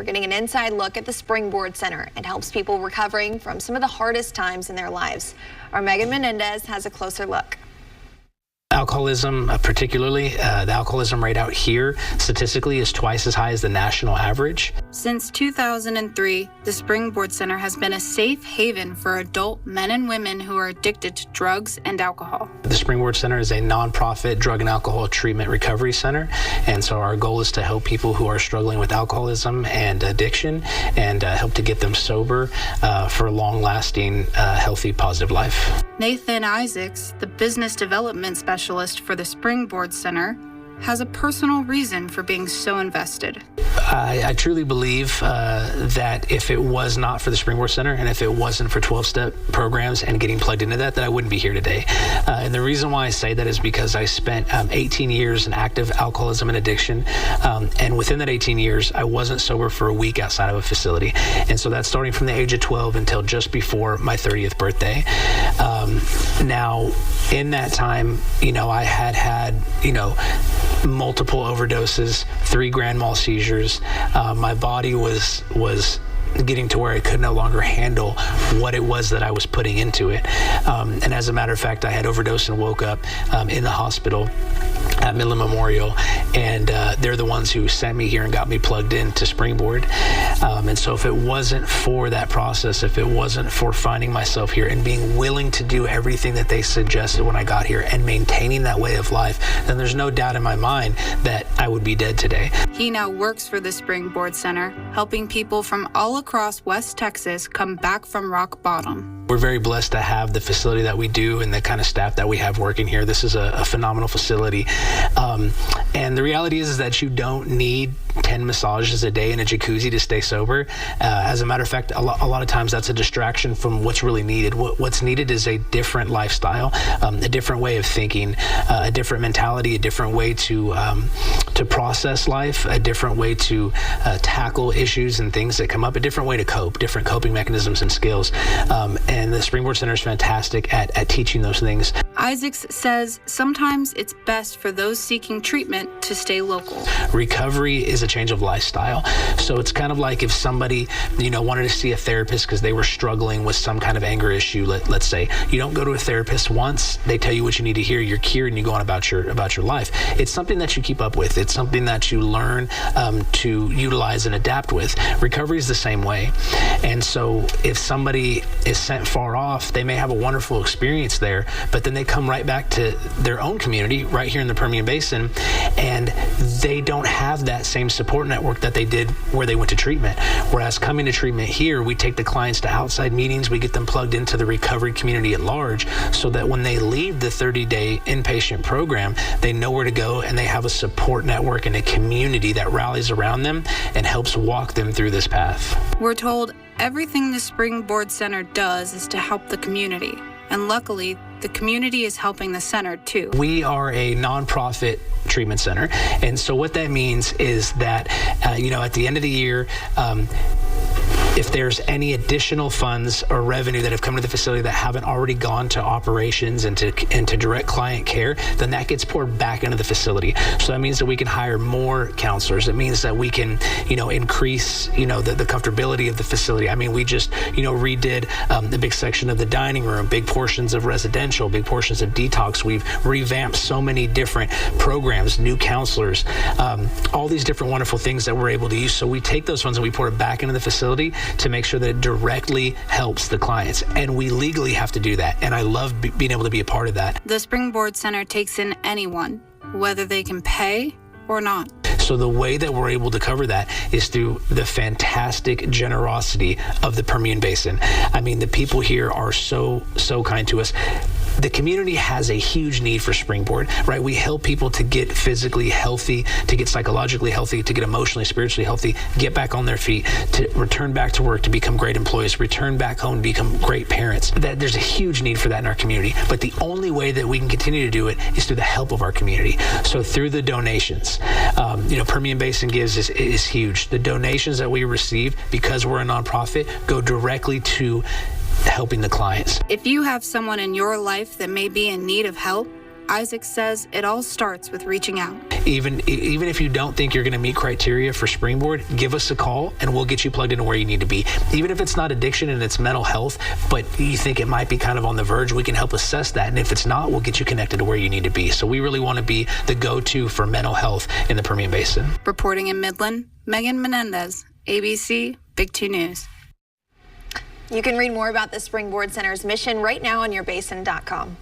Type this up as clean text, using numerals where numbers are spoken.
we're getting an inside look at the Springboard Center. It helps people recovering from some of the hardest times in their lives. Our Megan Menendez has a closer look. Alcoholism, particularly the alcoholism rate out here statistically is twice as high as the national average. Since 2003, the Springboard Center has been a safe haven for adult men and women who are addicted to drugs and alcohol. The Springboard Center is a nonprofit drug and alcohol treatment recovery center, and so our goal is to help people who are struggling with alcoholism and addiction and help to get them sober for a long-lasting, healthy, positive life. Nathan Isaacs, the business development specialist for the Springboard Center, has a personal reason for being so invested. I truly believe that if it was not for the Springboard Center and if it wasn't for 12-step programs and getting plugged into that, I wouldn't be here today. And the reason why I say that is because I spent 18 years in active alcoholism and addiction. And within that 18 years, I wasn't sober for a week outside of a facility. And so that's starting from the age of 12 until just before my 30th birthday. Now, in that time, I had multiple overdoses, 3 grand mal seizures. My body was getting to where I could no longer handle what it was that I was putting into it. And as a matter of fact, I had overdosed and woke up in the hospital at Midland Memorial, and they're the ones who sent me here and got me plugged into Springboard. And so if it wasn't for that process, if it wasn't for finding myself here and being willing to do everything that they suggested when I got here and maintaining that way of life, then there's no doubt in my mind that I would be dead today. He now works for the Springboard Center, helping people from all across West Texas come back from rock bottom. We're very blessed to have the facility that we do and the kind of staff that we have working here. This is a phenomenal facility. And the reality is that you don't need 10 massages a day in a jacuzzi to stay sober. As a matter of fact, a lot of times that's a distraction from what's really needed. What's needed is a different lifestyle, a different way of thinking, a different mentality, a different way to process life, a different way to tackle issues and things that come up, a different way to cope, different coping mechanisms and skills. And the Springboard Center is fantastic at teaching those things. Isaacs says sometimes it's best for those seeking treatment to stay local. Recovery is a change of lifestyle. So it's kind of like if somebody, wanted to see a therapist because they were struggling with some kind of anger issue, let's say. You don't go to a therapist once, they tell you what you need to hear, you're cured, and you go on about your life. It's something that you keep up with. It's something that you learn to utilize and adapt with. Recovery is the same way. And so if somebody is sent far off, they may have a wonderful experience there, but then they come right back to their own community right here in the Permian Basin, and they don't have that same support network that they did where they went to treatment. Whereas coming to treatment here, we take the clients to outside meetings, we get them plugged into the recovery community at large, so that when they leave the 30-day inpatient program, they know where to go and they have a support network and a community that rallies around them and helps walk them through this path. We're told everything the Springboard Center does is to help the community. And luckily, the community is helping the center too. We are a nonprofit treatment center. And so what that means is that, at the end of the year, if there's any additional funds or revenue that have come to the facility that haven't already gone to operations and to direct client care, then that gets poured back into the facility. So that means that we can hire more counselors. It means that we can, increase, the comfortability of the facility. I mean, we just, redid the big section of the dining room, big portions of residential, big portions of detox. We've revamped so many different programs, new counselors, all these different wonderful things that we're able to use. So we take those funds and we pour it back into the facility to make sure that it directly helps the clients. And we legally have to do that. And I love being able to be a part of that. The Springboard Center takes in anyone, whether they can pay or not. So the way that we're able to cover that is through the fantastic generosity of the Permian Basin. I mean, the people here are so kind to us. The community has a huge need for Springboard, right? We help people to get physically healthy, to get psychologically healthy, to get emotionally, spiritually healthy, get back on their feet, to return back to work, to become great employees, return back home, to become great parents. There's a huge need for that in our community. But the only way that we can continue to do it is through the help of our community. So through the donations, Permian Basin Gives is huge. The donations that we receive, because we're a nonprofit, go directly to helping the clients. If you have someone in your life that may be in need of help, Isaac says it all starts with reaching out. Even if you don't think you're going to meet criteria for Springboard, give us a call and we'll get you plugged into where you need to be. Even if it's not addiction and it's mental health, but you think it might be kind of on the verge, we can help assess that. And if it's not, we'll get you connected to where you need to be. So we really want to be the go-to for mental health in the Permian Basin. Reporting in Midland, Megan Menendez, ABC, Big 2 News. You can read more about the Springboard Center's mission right now on yourbasin.com.